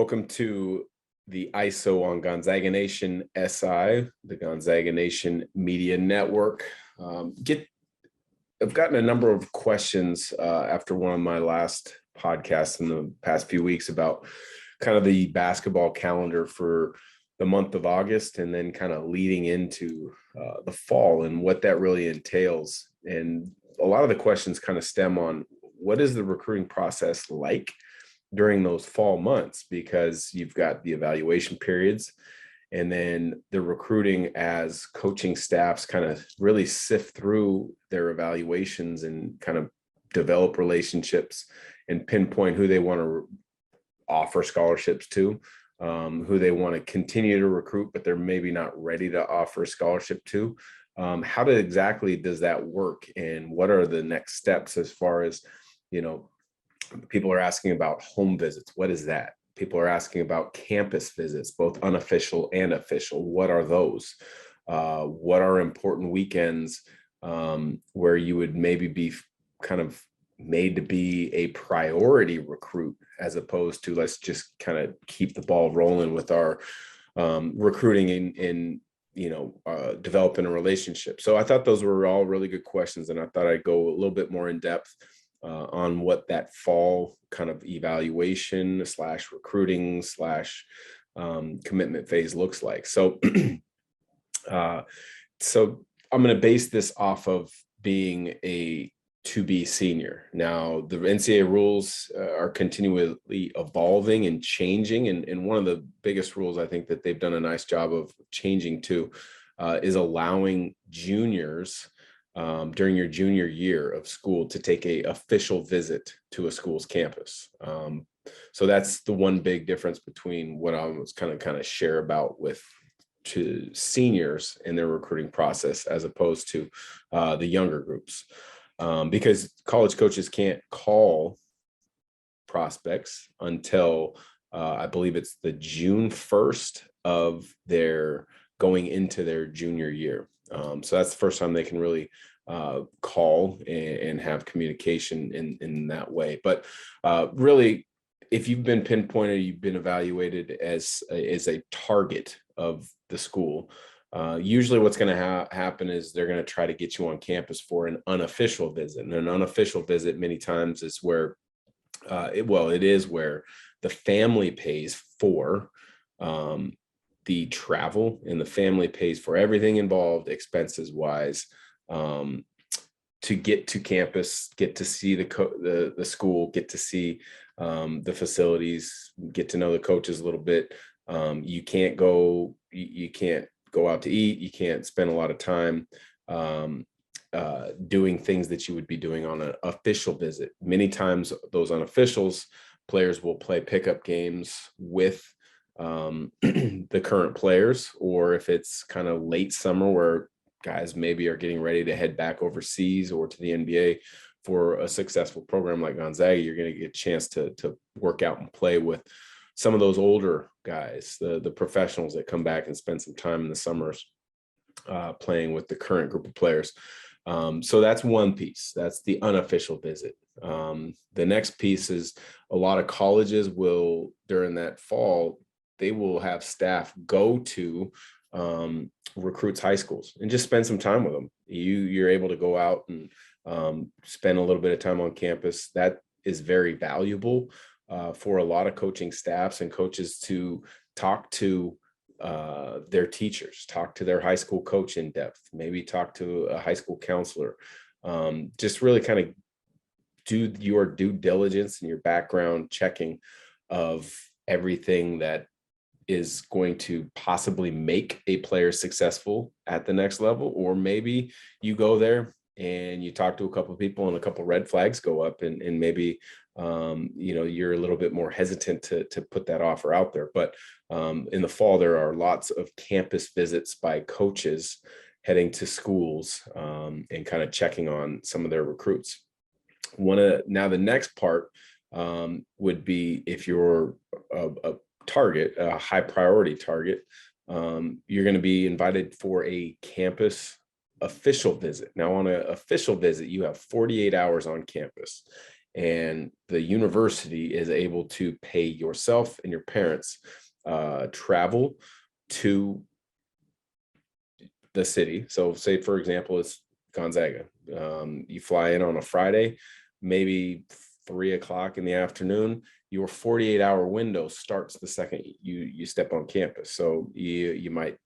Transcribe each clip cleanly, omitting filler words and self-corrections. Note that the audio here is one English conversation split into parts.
Welcome to the ISO on Gonzaga Nation SI, the Gonzaga Nation Media Network. I've gotten a number of questions after one of my last podcasts in the past few weeks about kind of the basketball calendar for the month of August and then kind of leading into the fall and what that really entails. And a lot of the questions kind of stem on what is the recruiting process like during those fall months, because you've got the evaluation periods and then the recruiting as coaching staffs kind of really sift through their evaluations and kind of develop relationships and pinpoint who they want to offer scholarships to, who they want to continue to recruit, but they're maybe not ready to offer a scholarship to. How exactly does that work? And what are the next steps as far as, people are asking about home visits. What is that? People are asking about campus visits, both unofficial and official. What are those? What are important weekends where you would maybe be kind of made to be a priority recruit, as opposed to let's just kind of keep the ball rolling with our recruiting in developing a relationship. So I thought those were all really good questions, and I thought I'd go a little bit more in depth on what that fall kind of evaluation / recruiting / commitment phase looks like. So, so I'm going to base this off of being a to-be senior. Now, the NCAA rules are continually evolving and changing. And one of the biggest rules I think that they've done a nice job of changing to is allowing juniors during your junior year of school to take a official visit to a school's campus. So that's the one big difference between what I was kind of share about to seniors in their recruiting process, as opposed to the younger groups, because college coaches can't call prospects until I believe it's the June 1st of their going into their junior year. So that's the first time they can really call and have communication in that way. But really, if you've been pinpointed, you've been evaluated as a target of the school, usually what's going to happen is they're going to try to get you on campus for an unofficial visit. And an unofficial visit many times is where, it is where the family pays for the travel, and the family pays for everything involved, expenses wise, to get to campus, get to see the school, get to see the facilities, get to know the coaches a little bit. You can't go out to eat. You can't spend a lot of time doing things that you would be doing on an official visit. Many times those unofficials, players will play pickup games with the current players, or if it's kind of late summer where guys maybe are getting ready to head back overseas or to the NBA for a successful program like Gonzaga, you're going to get a chance to work out and play with some of those older guys, the professionals that come back and spend some time in the summers playing with the current group of players. So that's one piece. That's the unofficial visit. The next piece is a lot of colleges will, during that fall, they will have staff go to recruits high schools and just spend some time with them. You're able to go out and spend a little bit of time on campus. That is very valuable for a lot of coaching staffs and coaches to talk to their teachers, talk to their high school coach in depth, maybe talk to a high school counselor, just really kind of do your due diligence and your background checking of everything that is going to possibly make a player successful at the next level. Or maybe you go there and you talk to a couple of people and a couple of red flags go up, and maybe you're a little bit more hesitant to put that offer out there. But in the fall, there are lots of campus visits by coaches heading to schools and kind of checking on some of their recruits. Now the next part would be, if you're a target, a high priority target, you're going to be invited for a campus official visit. Now, on an official visit, you have 48 hours on campus. and the university is able to pay yourself and your parents travel to the city. So say, for example, it's Gonzaga. You fly in on a Friday, maybe 3 o'clock in the afternoon. Your 48-hour window starts the second you step on campus. So you might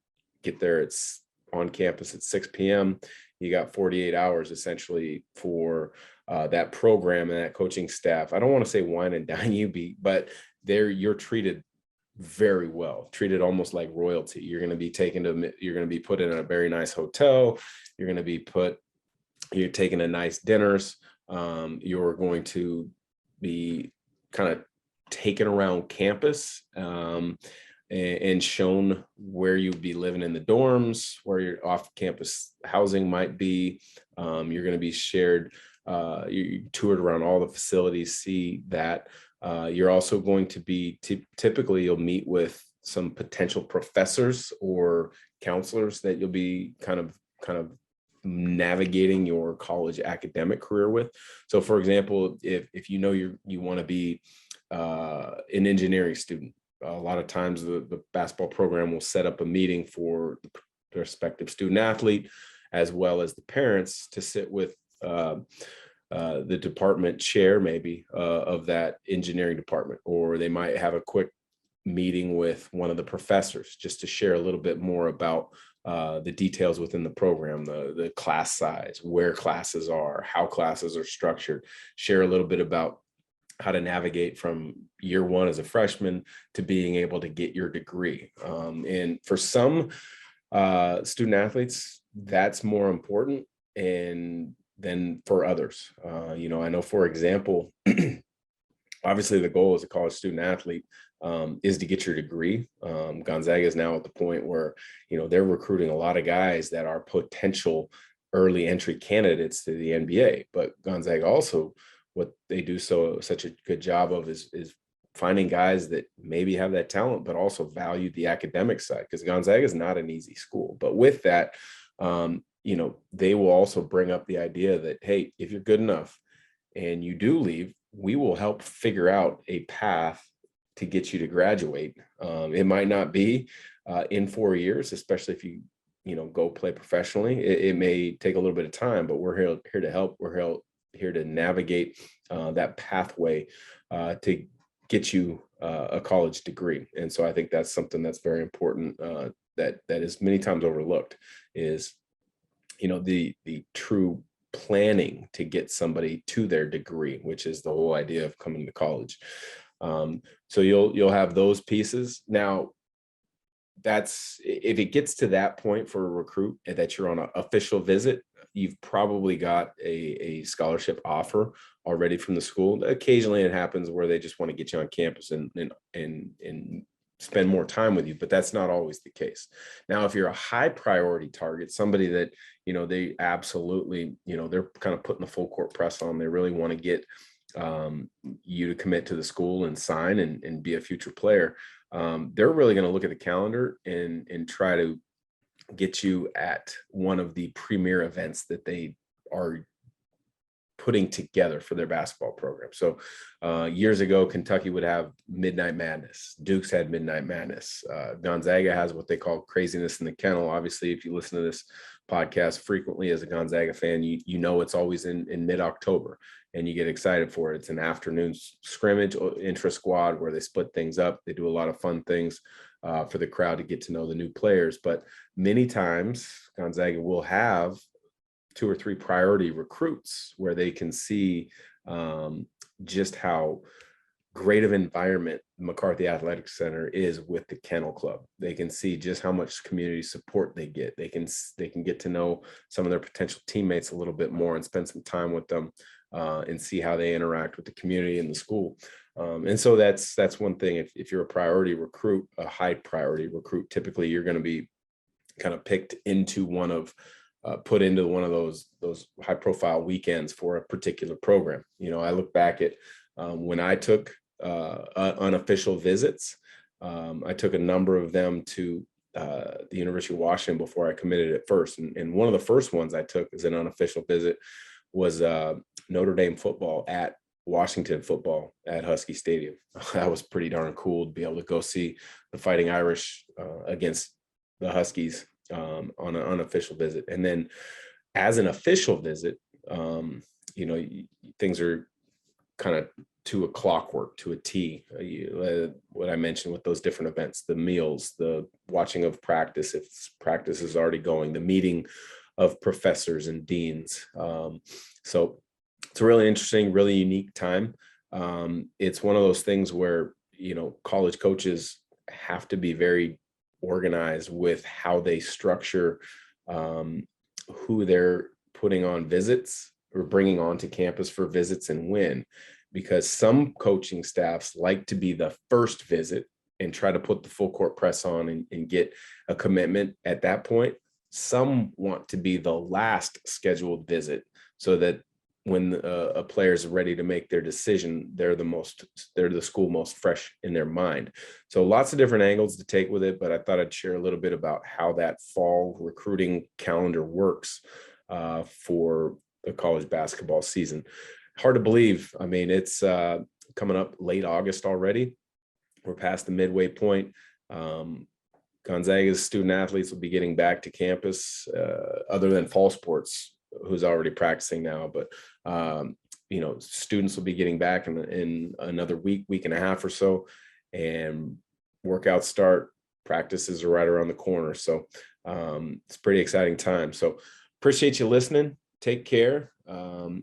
get there. It's on campus at 6 p.m. You got 48 hours essentially for that program and that coaching staff. I don't want to say wine and dine you, but you're treated very well, treated almost like royalty. You're going to be you're going to be put in a very nice hotel. You're going to be you're taking a nice dinners. You're going to be kind of taken around campus and shown where you'd be living in the dorms, where your off-campus housing might be. You're going to be you're toured around all the facilities, see that. You're also going to be typically you'll meet with some potential professors or counselors that you'll be kind of navigating your college academic career with. So for example, if you know you want to be an engineering student, a lot of times the basketball program will set up a meeting for the prospective student athlete as well as the parents to sit with the department chair maybe of that engineering department, or they might have a quick meeting with one of the professors just to share a little bit more about the details within the program, the class size, where classes are, how classes are structured, share a little bit about how to navigate from year one as a freshman to being able to get your degree. And for some student athletes, that's more important than for others. I know, for example, obviously the goal as a college student athlete is to get your degree. Gonzaga is now at the point where, they're recruiting a lot of guys that are potential early entry candidates to the NBA, but Gonzaga also, what they do such a good job of is finding guys that maybe have that talent, but also value the academic side, because Gonzaga is not an easy school. But with that, they will also bring up the idea that, hey, if you're good enough and you do leave, we will help figure out a path to get you to graduate. It might not be in 4 years, especially if you go play professionally. It may take a little bit of time, but we're here to help. We're here to navigate that pathway to get you a college degree. And so I think that's something that's very important that is many times overlooked is, the true planning to get somebody to their degree, which is the whole idea of coming to college. So you'll have those pieces. Now, that's if it gets to that point for a recruit that you're on an official visit, you've probably got a scholarship offer already from the school. Occasionally it happens where they just want to get you on campus and spend more time with you, but that's not always the case. Now, if you're a high priority target, somebody that, they absolutely, they're kind of putting the full court press on, they really want to get you to commit to the school and sign and be a future player. They're really going to look at the calendar and try to get you at one of the premier events that they are putting together for their basketball program. So years ago, Kentucky would have Midnight Madness. Duke's had Midnight Madness. Gonzaga has what they call Craziness in the Kennel. Obviously, if you listen to this podcast frequently as a Gonzaga fan, you know it's always in mid-October and you get excited for it. It's an afternoon scrimmage, intra-squad, where they split things up. They do a lot of fun things for the crowd to get to know the new players. But many times, Gonzaga will have 2 or 3 priority recruits where they can see just how great of environment McCarthy Athletic Center is with the Kennel Club. They can see just how much community support they get. They can get to know some of their potential teammates a little bit more and spend some time with them and see how they interact with the community and the school. And so that's one thing. If you're a priority recruit, a high priority recruit, typically you're going to be kind of picked into put into one of those high profile weekends for a particular program. I look back at when I took unofficial visits. I took a number of them to the University of Washington before I committed at first. And one of the first ones I took as an unofficial visit was Notre Dame football at Washington football at Husky Stadium. That was pretty darn cool to be able to go see the Fighting Irish against the Huskies on an unofficial visit. And then as an official visit, things are kind of to a clockwork, to a T. What I mentioned with those different events, the meals, the watching of practice, if practice is already going, the meeting of professors and deans. So it's a really interesting, really unique time. It's one of those things where, college coaches have to be very organized with how they structure who they're putting on visits or bringing onto campus for visits and when, because some coaching staffs like to be the first visit and try to put the full court press on and get a commitment at that point. Some want to be the last scheduled visit so that when a player is ready to make their decision, they're the school most fresh in their mind. So lots of different angles to take with it, but I thought I'd share a little bit about how that fall recruiting calendar works for the college basketball season. Hard to believe. I mean, it's coming up late August already. We're past the midway point. Gonzaga's student athletes will be getting back to campus, other than fall sports, who's already practicing now. But, students will be getting back in another week and a half or so, and workouts start. Practices are right around the corner. So it's a pretty exciting time. So appreciate you listening. Take care.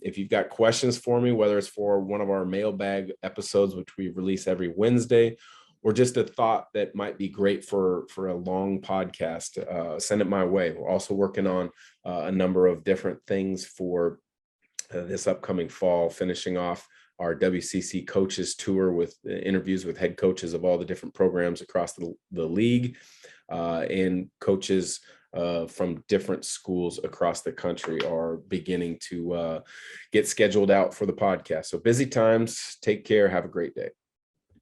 If you've got questions for me, whether it's for one of our mailbag episodes, which we release every Wednesday, or just a thought that might be great for a long podcast, send it my way. We're also working on a number of different things for this upcoming fall, finishing off our WCC coaches tour with interviews with head coaches of all the different programs across the league, and coaches from different schools across the country are beginning to get scheduled out for the podcast. So busy times. Take care. Have a great day.